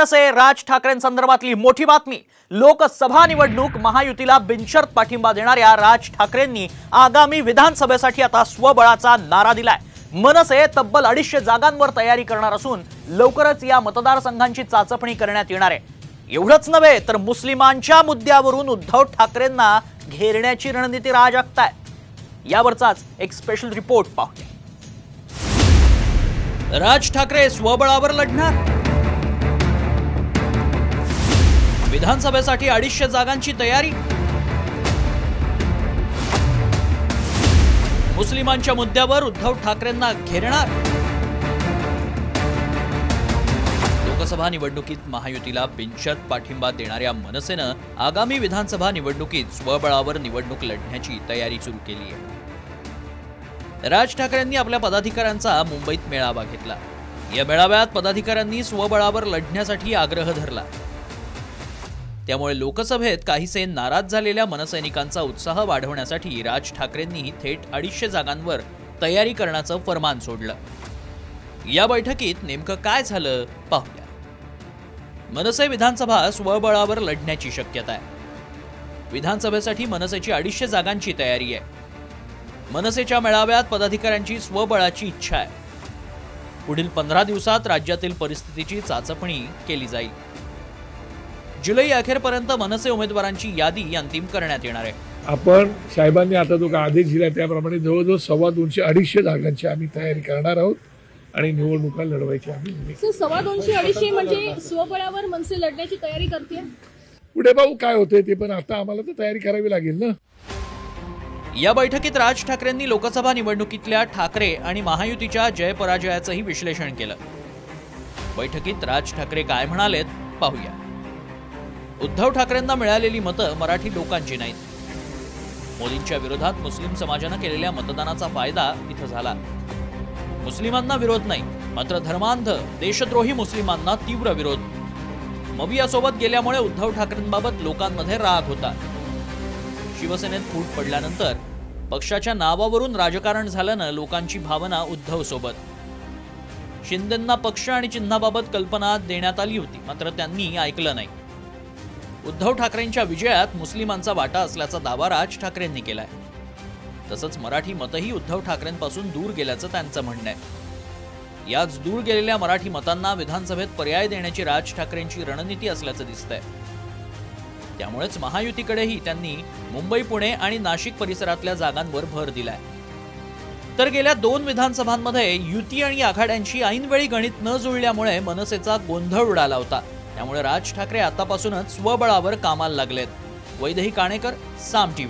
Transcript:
नसे राज ठाकरेंसंदर्भातली मोठी बातमी। लोकसभा निवडणूक महायुतीला बिनशर्त पाठिंबा देणाऱ्या राज ठाकरेंनी आगामी विधानसभेसाठी आता स्वबळाचा नारा दिलाय। मनसे तब्बल 250 जागांवर तयारी करणार असून लवकरच या मतदारसंघांची चाचपणी करण्यात येणार आहे। एवढंच नव्हे तर मुस्लिमांच्या मुद्द्यावरून उद्धव ठाकरेंना घेरण्याची रणनीती राज आखतायत। यावरचाच एक स्पेशल रिपोर्ट पाहूया। राज ठाकरे स्वबळावर लढणार। विधानसभेसाठी 250 जागांची तयारी। मुस्लिमांच्या मुद्द्यावर उद्धव ठाकरेंना घेरणार। लोकसभा निवडणुकीत महायुतीला बिनशर्त पाठिंबा देणाऱ्या मनसेनं आगामी विधानसभा निवडणुकीत स्वबळावर निवडणूक लढण्याची तयारी सुरू केली आहे। राज ठाकरेंनी आपल्या पदाधिकाऱ्यांचा मुंबईत मेळावा घेतला। या मेळाव्यात पदाधिकाऱ्यांनी स्वबळावर लढण्यासाठी आग्रह धरला। त्यामुळे लोकसभेत काहीसे नाराज झालेल्या मनसैनिकांचा उत्साह वाढवण्यासाठी राज ठाकरेंनी थेट 250 जागांवर तयारी करण्याचं फरमान सोडलं। या बैठकीत नेमकं काय झालं पाहूया। मनसे विधानसभा स्वबळावर लढण्याची शक्यता आहे। विधानसभेसाठी मनसेची 250 जागांची तयारी आहे। मनसेच्या मेळाव्यात पदाधिकाऱ्यांची स्वबळाची इच्छा आहे। पुढील 15 दिवसात राज्यातील परिस्थितीची चाचपणी केली जाईल। जुलै अखेरपर्यंत मनसे उमेदवारांची यादी अंतिम करण्यात येणार आहे। आपण साहेबांनी आता जो आदेश दिला त्याप्रमाणे जवळजवळ 250-250 जागांची आम्ही तयारी करणार आहोत आणि निवडणुका लढवायची आम्ही। 250-250 म्हणजे स्वबळावर मनसे लढण्याची तयारी करते। पुढे भाऊ काय होते ते पण आता आम्हाला तर तयारी करावी लागेल ना। या बैठकीत राज ठाकरेंनी लोकसभा निवडणुकीतल्या ठाकरे आणि महायुतीच्या जय पराजयाचंही विश्लेषण केलं। बैठकीत राज ठाकरे काय म्हणालेत पाहूया। उद्धव ठाकरेंना मिळालेली मतं मराठी लोकांची नाहीत। मोदींच्या विरोधात मुस्लिम समाजानं केलेल्या मतदानाचा फायदा इथं झाला। मुस्लिमांना विरोध नाही, मात्र धर्मांध देशद्रोही मुस्लिमांना तीव्र विरोध। मवियासोबत गेल्यामुळे उद्धव ठाकरेंबाबत लोकांमध्ये राग होता। शिवसेनेत फूट पडल्यानंतर पक्षाच्या नावावरून राजकारण झाल्यानं लोकांची भावना उद्धव सोबत। शिंदेंना पक्ष आणि चिन्हाबाबत कल्पना देण्यात आली होती, मात्र त्यांनी ऐकलं नाही। उद्धव ठाकरेंच्या विजयात मुस्लिमांचा वाटा असल्याचा दावा राज ठाकरेंनी केलाय। तसंच मराठी मतही उद्धव ठाकरेंपासून दूर गेल्याचं त्यांचं म्हणणं आहे। याच दूर गेलेल्या मराठी मतांना विधानसभेत पर्याय देण्याची राज ठाकरेंची रणनीती असल्याचं दिसतंय। त्यामुळेच महायुतीकडेही त्यांनी मुंबई, पुणे आणि नाशिक परिसरातल्या जागांवर भर दिलाय। तर गेल्या 2 विधानसभांमध्ये युती आणि आघाड्यांची ऐनवेळी गणित न जुळल्यामुळे मनसेचा गोंधळ उडाला होता। त्यामुळे राज ठाकरे आतापासूनच स्वबळावर कामाला लागलेत। वैदेही काणेकर, साम टीव्ही।